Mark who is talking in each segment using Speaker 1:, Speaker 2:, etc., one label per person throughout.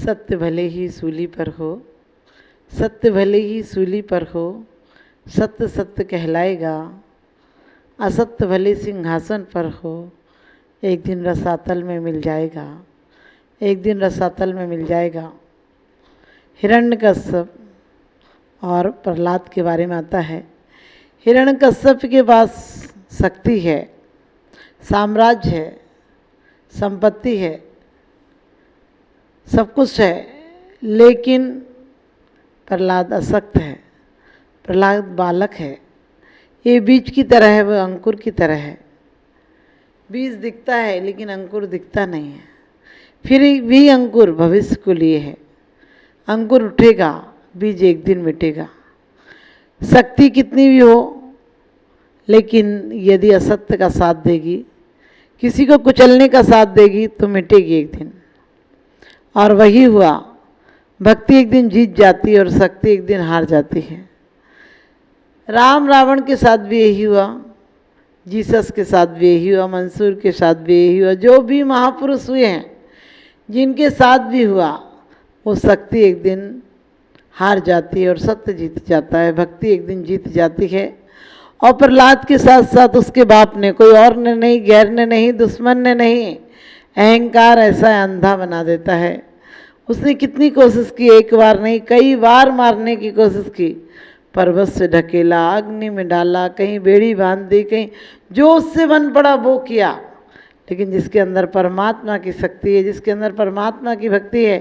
Speaker 1: सत्य भले ही सूली पर हो, सत्य भले ही सूली पर हो, सत्य सत्य कहलाएगा। असत्य भले सिंहासन पर हो, एक दिन रसातल में मिल जाएगा, एक दिन रसातल में मिल जाएगा। हिरण्यकश्यप और प्रहलाद के बारे में आता है। हिरण्यकश्यप के पास शक्ति है, साम्राज्य है, संपत्ति है, सब कुछ है, लेकिन प्रहलाद अशक्त है, प्रहलाद बालक है। ये बीज की तरह है, वह अंकुर की तरह है। बीज दिखता है लेकिन अंकुर दिखता नहीं है। फिर भी अंकुर भविष्य को लिए है। अंकुर उठेगा, बीज एक दिन मिटेगा। शक्ति कितनी भी हो, लेकिन यदि असत्य का साथ देगी, किसी को कुचलने का साथ देगी, तो मिटेगी एक दिन। और वही हुआ, भक्ति एक दिन जीत जाती है और शक्ति एक दिन हार जाती है। राम रावण के साथ भी यही हुआ, जीसस के साथ भी यही हुआ, मंसूर के साथ भी यही हुआ। जो भी महापुरुष हुए हैं, जिनके साथ भी हुआ, वो शक्ति एक दिन हार जाती है और सत्य जीत जाता है, भक्ति एक दिन जीत जाती है। और प्रहलाद के साथ साथ उसके बाप ने, कोई और ने नहीं, गैर ने नहीं, दुश्मन ने नहीं, अहंकार ऐसा अंधा बना देता है। उसने कितनी कोशिश की, एक बार नहीं कई बार मारने की कोशिश की। पर्वत से ढकेला, अग्नि में डाला, कहीं बेड़ी बांध दी, कहीं जो उससे बन पड़ा वो किया। लेकिन जिसके अंदर परमात्मा की शक्ति है, जिसके अंदर परमात्मा की भक्ति है,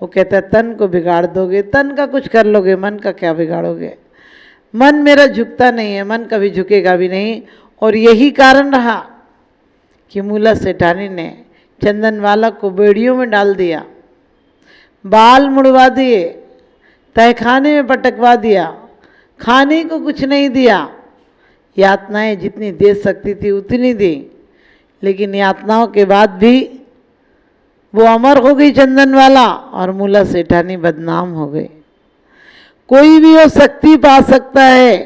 Speaker 1: वो कहता है तन को बिगाड़ दोगे, तन का कुछ कर लोगे, मन का क्या बिगाड़ोगे। मन मेरा झुकता नहीं है, मन कभी झुकेगा भी नहीं। और यही कारण रहा कि मूला सेठानी ने चंदनवाला को बेड़ियों में डाल दिया, बाल मुड़वा दिए, तहखाने में पटकवा दिया, खाने को कुछ नहीं दिया। यातनाएं जितनी दे सकती थी उतनी दी, लेकिन यातनाओं के बाद भी वो अमर हो गई चंदनवाला, और मूला सेठानी बदनाम हो गई। कोई भी वो शक्ति पा सकता है,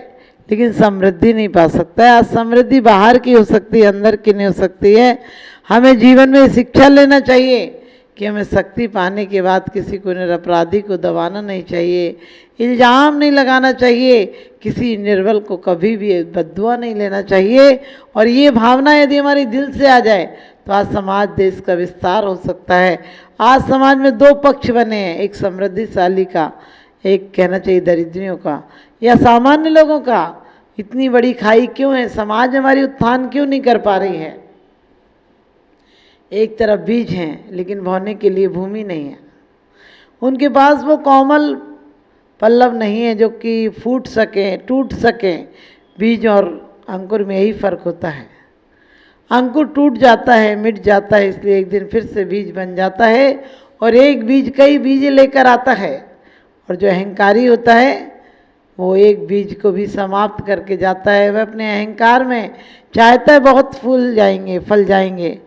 Speaker 1: लेकिन समृद्धि नहीं पा सकता है। आज समृद्धि बाहर की हो सकती है, अंदर की नहीं हो सकती है। हमें जीवन में शिक्षा लेना चाहिए कि हमें शक्ति पाने के बाद किसी को निरपराधी को दबाना नहीं चाहिए, इल्ज़ाम नहीं लगाना चाहिए, किसी निर्बल को कभी भी बद्दुआ नहीं लेना चाहिए। और ये भावना यदि हमारी दिल से आ जाए तो आज समाज देश का विस्तार हो सकता है। आज समाज में दो पक्ष बने हैं, एक समृद्धिशाली का, एक कहना चाहिए दरिद्रियों का या सामान्य लोगों का। इतनी बड़ी खाई क्यों है? समाज हमारी उत्थान क्यों नहीं कर पा रही है? एक तरफ बीज हैं लेकिन बोने के लिए भूमि नहीं है। उनके पास वो कोमल पल्लव नहीं है जो कि फूट सके, टूट सके। बीज और अंकुर में यही फर्क होता है। अंकुर टूट जाता है, मिट जाता है, इसलिए एक दिन फिर से बीज बन जाता है और एक बीज कई बीज लेकर आता है। और जो अहंकारी होता है वो एक बीज को भी समाप्त करके जाता है। वह अपने अहंकार में चाहता है बहुत फूल जाएंगे, फल जाएंगे,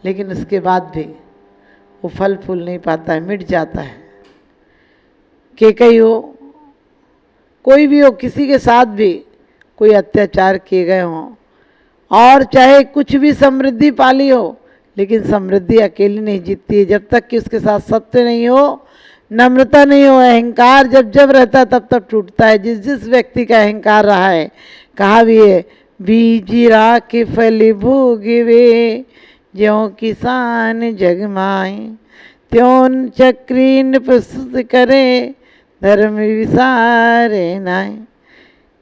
Speaker 1: लेकिन उसके बाद भी वो फल फूल नहीं पाता है, मिट जाता है। केकई हो, कोई भी हो, किसी के साथ भी कोई अत्याचार किए गए हों, और चाहे कुछ भी समृद्धि पाली हो, लेकिन समृद्धि अकेली नहीं जीतती है जब तक कि उसके साथ सत्य नहीं हो, नम्रता नहीं हो। अहंकार जब जब रहता है तब तब टूटता है। जिस जिस व्यक्ति का अहंकार रहा है, कहा भी है, बीजिरा के फल भोगवे, ज्यों किसान जगमाए, त्यों चक्रीन प्रस्तुत करे, धर्म विसारे नाय।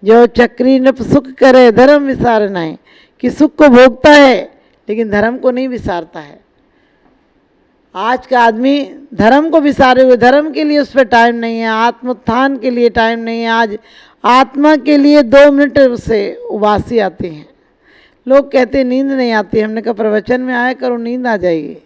Speaker 1: जो चक्री नप सुख करे, धर्म विसार नाय, कि सुख को भोगता है लेकिन धर्म को नहीं विसारता है। आज का आदमी धर्म को विसारे हुए, धर्म के लिए उस पर टाइम नहीं है, आत्मोत्थान के लिए टाइम नहीं है। आज आत्मा के लिए 2 मिनट से उबासी आती हैं। लोग कहते नींद नहीं आती, हमने कहा प्रवचन में आया करो, नींद आ जाएगी।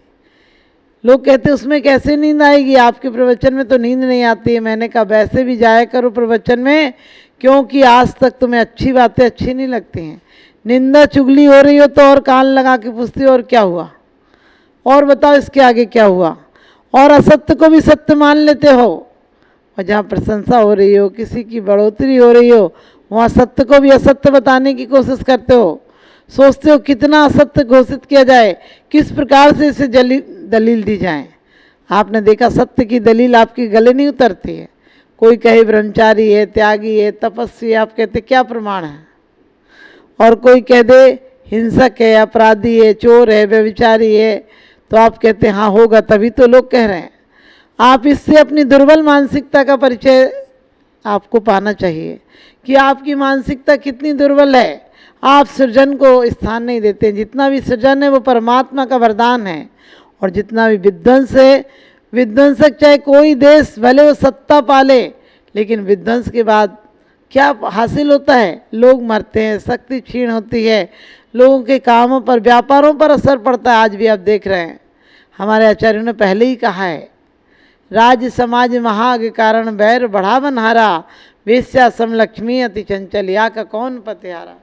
Speaker 1: लोग कहते उसमें कैसे नींद आएगी, आपके प्रवचन में तो नींद नहीं आती है। मैंने कहा वैसे भी जाया करो प्रवचन में, क्योंकि आज तक तुम्हें अच्छी बातें अच्छी नहीं लगती हैं। निंदा चुगली हो रही हो तो और कान लगा के पूछती हो और क्या हुआ, और बताओ इसके आगे क्या हुआ। और असत्य को भी सत्य मान लेते हो, और जहाँ प्रशंसा हो रही हो, किसी की बढ़ोतरी हो रही हो, वहाँ सत्य को भी असत्य बताने की कोशिश करते हो। सोचते हो कितना असत्य घोषित किया जाए, किस प्रकार से इसे दलील दी जाए। आपने देखा सत्य की दलील आपके गले नहीं उतरती है। कोई कहे ब्रह्मचारी है, त्यागी है, तपस्वी, आप कहते क्या प्रमाण है? और कोई कह दे हिंसक है, अपराधी है, चोर है, व्यभिचारी है, तो आप कहते हाँ होगा, तभी तो लोग कह रहे हैं। आप इससे अपनी दुर्बल मानसिकता का परिचय आपको पाना चाहिए कि आपकी मानसिकता कितनी दुर्बल है। आप सृजन को स्थान नहीं देते। जितना भी सृजन है वो परमात्मा का वरदान है, और जितना भी विध्वंस है, विध्वंसक चाहे कोई देश भले वो सत्ता पाले, लेकिन विध्वंस के बाद क्या हासिल होता है? लोग मरते हैं, शक्ति क्षीण होती है, लोगों के कामों पर, व्यापारों पर असर पड़ता है। आज भी आप देख रहे हैं, हमारे आचार्यों ने पहले ही कहा है, राज्य समाज महाग कारण बैर बढ़ा बनहारा, वेश्या समलक्ष्मी अति चंचल या का कौन पतिहारा।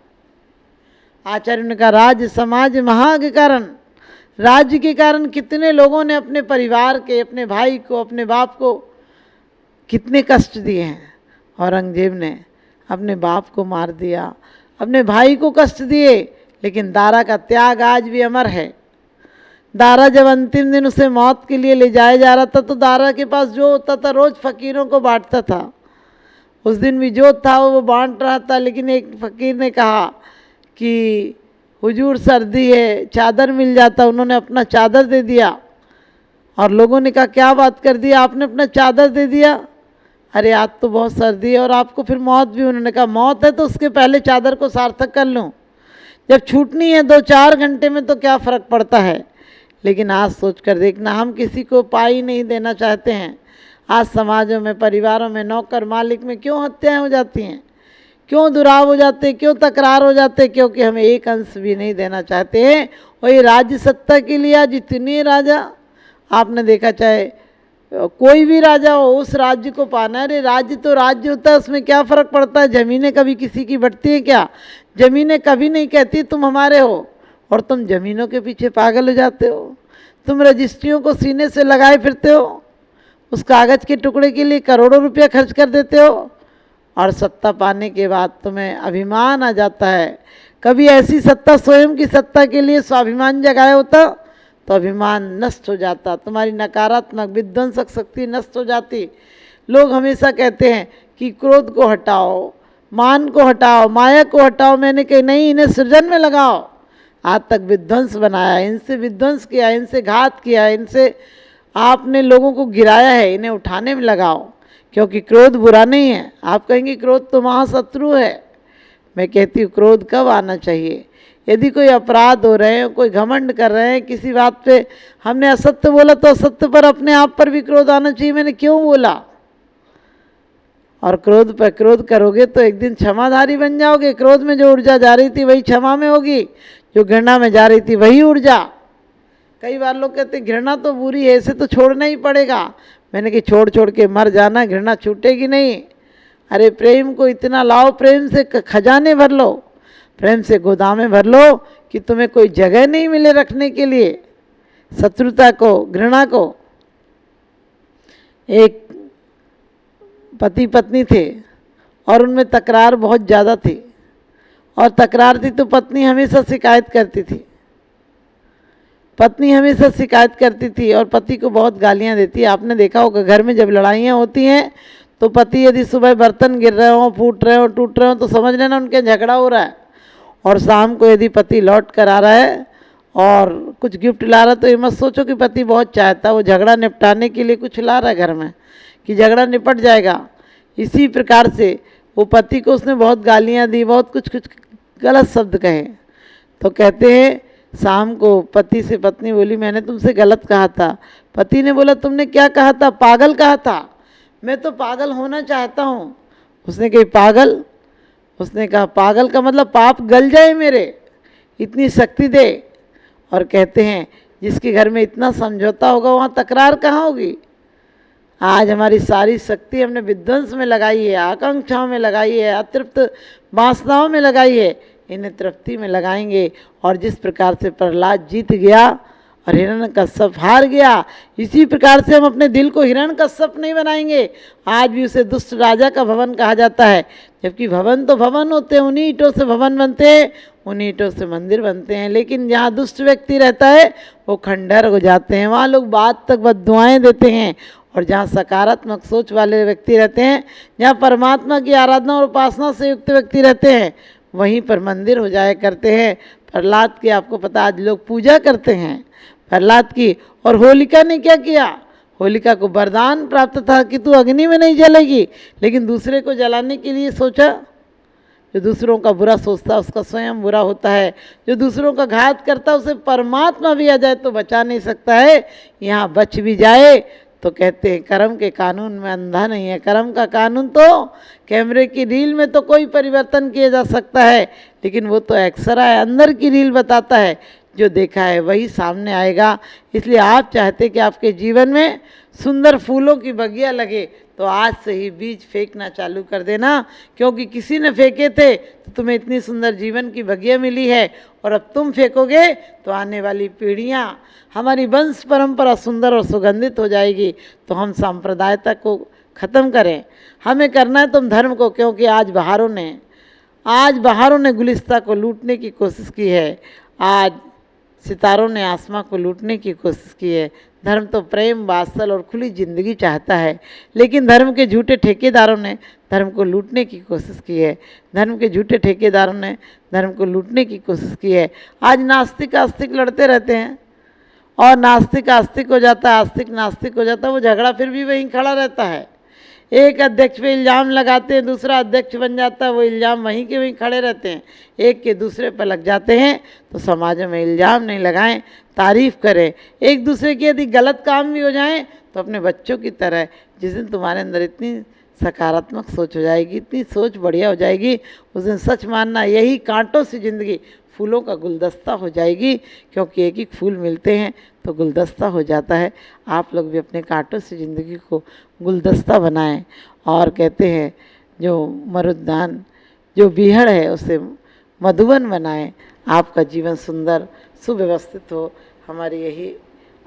Speaker 1: आचार्यों ने कहा राज्य समाज महाग कारण, राज्य के कारण कितने लोगों ने अपने परिवार के, अपने भाई को, अपने बाप को कितने कष्ट दिए हैं। औरंगजेब ने अपने बाप को मार दिया, अपने भाई को कष्ट दिए, लेकिन दारा का त्याग आज भी अमर है। दारा जब अंतिम दिन उसे मौत के लिए ले जाया जा रहा था, तो दारा के पास जो होता था रोज फकीरों को बांटता था। उस दिन भी जो था वो बांट रहा था, लेकिन एक फकीर ने कहा कि हुजूर सर्दी है, चादर मिल जाता। उन्होंने अपना चादर दे दिया, और लोगों ने कहा क्या बात कर दी, आपने अपना चादर दे दिया? अरे आज तो बहुत सर्दी है और आपको फिर मौत भी। उन्होंने कहा मौत है तो उसके पहले चादर को सार्थक कर लूँ, जब छूटनी है 2-4 घंटे में तो क्या फ़र्क पड़ता है। लेकिन आज सोच कर देखना, हम किसी को पाई नहीं देना चाहते हैं। आज समाजों में, परिवारों में, नौकर मालिक में क्यों हत्याएं हो जाती हैं, क्यों दुराव हो जाते, क्यों तकरार हो जाते? क्योंकि हमें एक अंश भी नहीं देना चाहते हैं। और ये राज्य सत्ता के लिए आज इतने राजा, आपने देखा चाहे कोई भी राजा हो, उस राज्य को पाना है। अरे राज्य तो राज्य होता है, उसमें क्या फ़र्क पड़ता है? ज़मीनें कभी किसी की बढ़ती है क्या? ज़मीनें कभी नहीं कहती तुम हमारे हो, और तुम ज़मीनों के पीछे पागल हो जाते हो। तुम रजिस्ट्रियों को सीने से लगाए फिरते हो, उस कागज़ के टुकड़े के लिए करोड़ों रुपया खर्च कर देते हो, और सत्ता पाने के बाद तुम्हें अभिमान आ जाता है। कभी ऐसी सत्ता स्वयं की सत्ता के लिए स्वाभिमान जगाया होता तो अभिमान नष्ट हो जाता, तुम्हारी नकारात्मक विध्वंसक शक्ति नष्ट हो जाती। लोग हमेशा कहते हैं कि क्रोध को हटाओ, मान को हटाओ, माया को हटाओ। मैंने कही नहीं, इन्हें सृजन में लगाओ। आज तक विध्वंस बनाया, इनसे विध्वंस किया, इनसे घात किया, इनसे आपने लोगों को गिराया है, इन्हें उठाने में लगाओ। क्योंकि क्रोध बुरा नहीं है। आप कहेंगे क्रोध तो महाशत्रु है। मैं कहती हूँ क्रोध कब आना चाहिए? यदि कोई अपराध हो रहे हैं, कोई घमंड कर रहे हैं, किसी बात पे हमने असत्य बोला, तो असत्य पर अपने आप पर भी क्रोध आना चाहिए, मैंने क्यों बोला। और क्रोध पर क्रोध करोगे तो एक दिन क्षमाधारी बन जाओगे। क्रोध में जो ऊर्जा जा रही थी वही क्षमा में होगी, जो घृणा में जा रही थी वही ऊर्जा। कई बार लोग कहते घृणा तो बुरी है, इसे तो छोड़ना ही पड़ेगा। मैंने कि छोड़ छोड़ के मर जाना, घृणा छूटेगी नहीं। अरे प्रेम को इतना लाओ, प्रेम से खजाने भर लो, प्रेम से गोदामें भर लो कि तुम्हें कोई जगह नहीं मिले रखने के लिए शत्रुता को, घृणा को। एक पति पत्नी थे और उनमें तकरार बहुत ज़्यादा थी, और तकरार थी तो पत्नी हमेशा शिकायत करती थी। पत्नी हमेशा शिकायत करती थी और पति को बहुत गालियाँ देती है। आपने देखा होगा घर में जब लड़ाइयाँ होती हैं तो पति यदि सुबह बर्तन गिर रहे हों, फूट रहे हों, टूट रहे हों, तो समझ लेना उनके झगड़ा हो रहा है। और शाम को यदि पति लौट कर आ रहा है और कुछ गिफ्ट ला रहा है, तो ये मत सोचो कि पति बहुत चाहता है, वो झगड़ा निपटाने के लिए कुछ ला रहा है घर में कि झगड़ा निपट जाएगा। इसी प्रकार से वो पति को उसने बहुत गालियाँ दी, बहुत कुछ कुछ गलत शब्द कहे। तो कहते हैं शाम को पति से पत्नी बोली, मैंने तुमसे गलत कहा था। पति ने बोला, तुमने क्या कहा था? पागल कहा था। मैं तो पागल होना चाहता हूँ। उसने कही पागल? उसने कहा पागल का मतलब पाप गल जाए मेरे, इतनी शक्ति दे। और कहते हैं जिसके घर में इतना समझौता होगा वहाँ तकरार कहाँ होगी। आज हमारी सारी शक्ति हमने विध्वंस में लगाई है, आकांक्षाओं में लगाई है, अतृप्त वासनाओं में लगाई है। इन्हें तृप्ति में लगाएंगे। और जिस प्रकार से प्रहलाद जीत गया और हिरण्यकश्यप हार गया। इसी प्रकार से हम अपने दिल को हिरण्यकश्यप नहीं बनाएंगे। आज भी उसे दुष्ट राजा का भवन कहा जाता है, जबकि भवन तो भवन होते हैं, उन्हीं ईंटों से भवन बनते हैं, उन्हीं ईंटों से मंदिर बनते हैं। लेकिन जहाँ दुष्ट व्यक्ति रहता है वो खंडहर हो जाते हैं, वहाँ लोग बात तक बद्दुआएं देते हैं। और जहाँ सकारात्मक सोच वाले व्यक्ति रहते हैं, जहाँ परमात्मा की आराधना और उपासना से युक्त व्यक्ति रहते हैं, वहीं पर मंदिर हो जाया करते हैं। प्रहलाद की आपको पता, आज लोग पूजा करते हैं प्रहलाद की। और होलिका ने क्या किया? होलिका को वरदान प्राप्त था कि तू अग्नि में नहीं जलेगी, लेकिन दूसरे को जलाने के लिए सोचा। जो दूसरों का बुरा सोचता है उसका स्वयं बुरा होता है, जो दूसरों का घात करता है उसे परमात्मा भी आ जाए तो बचा नहीं सकता है। यहाँ बच भी जाए तो कहते हैं कर्म के कानून में अंधा नहीं है। कर्म का कानून तो कैमरे की रील में तो कोई परिवर्तन किया जा सकता है, लेकिन वो तो एक्सरा है, अंदर की रील बताता है। जो देखा है वही सामने आएगा। इसलिए आप चाहते कि आपके जीवन में सुंदर फूलों की बगिया लगे, तो आज से ही बीज फेंकना चालू कर देना, क्योंकि किसी ने फेंके थे तो तुम्हें इतनी सुंदर जीवन की बगिया मिली है। और अब तुम फेंकोगे तो आने वाली पीढ़ियाँ, हमारी वंश परंपरा सुंदर और सुगंधित हो जाएगी। तो हम सांप्रदायिकता को ख़त्म करें, हमें करना है तुम धर्म को, क्योंकि आज बाहरों ने गुलिस्ता को लूटने की कोशिश की है, आज सितारों ने आसमां को लूटने की कोशिश की है। धर्म तो प्रेम, वात्सल और खुली ज़िंदगी चाहता है, लेकिन धर्म के झूठे ठेकेदारों ने धर्म को लूटने की कोशिश की है। धर्म के झूठे ठेकेदारों ने धर्म को लूटने की कोशिश की है। आज नास्तिक आस्तिक लड़ते रहते हैं, और नास्तिक आस्तिक हो जाता है, आस्तिक नास्तिक हो जाता है, वो झगड़ा फिर भी वहीं खड़ा रहता है। एक अध्यक्ष पे इल्ज़ाम लगाते हैं, दूसरा अध्यक्ष बन जाता है, वो इल्ज़ाम वहीं के वहीं खड़े रहते हैं। एक के दूसरे पर लग जाते हैं। तो समाजों में इल्ज़ाम नहीं लगाएं, तारीफ़ करें। एक दूसरे के यदि गलत काम भी हो जाएं तो अपने बच्चों की तरह, जिस दिन तुम्हारे अंदर इतनी सकारात्मक सोच हो जाएगी, इतनी सोच बढ़िया हो जाएगी, उस दिन सच मानना यही कांटों से ज़िंदगी फूलों का गुलदस्ता हो जाएगी। क्योंकि एक एक फूल मिलते हैं तो गुलदस्ता हो जाता है। आप लोग भी अपने कांटों से ज़िंदगी को गुलदस्ता बनाएं। और कहते हैं जो मरुद्यान, जो बीहड़ है उसे मधुवन बनाएं। आपका जीवन सुंदर सुव्यवस्थित हो, हमारी यही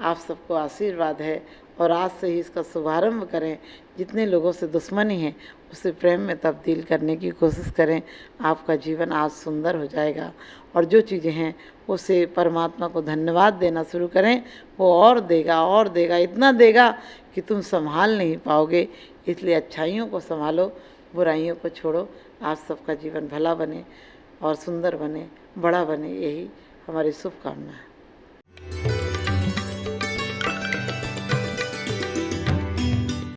Speaker 1: आप सबको आशीर्वाद है। और आज से ही इसका शुभारंभ करें। जितने लोगों से दुश्मनी है उसे प्रेम में तब्दील करने की कोशिश करें। आपका जीवन आज सुंदर हो जाएगा। और जो चीज़ें हैं उसे परमात्मा को धन्यवाद देना शुरू करें, वो और देगा, इतना देगा कि तुम संभाल नहीं पाओगे। इसलिए अच्छाइयों को संभालो, बुराइयों को छोड़ो। आप सबका जीवन भला बने और सुंदर बने, बड़ा बने, यही हमारी शुभकामना है।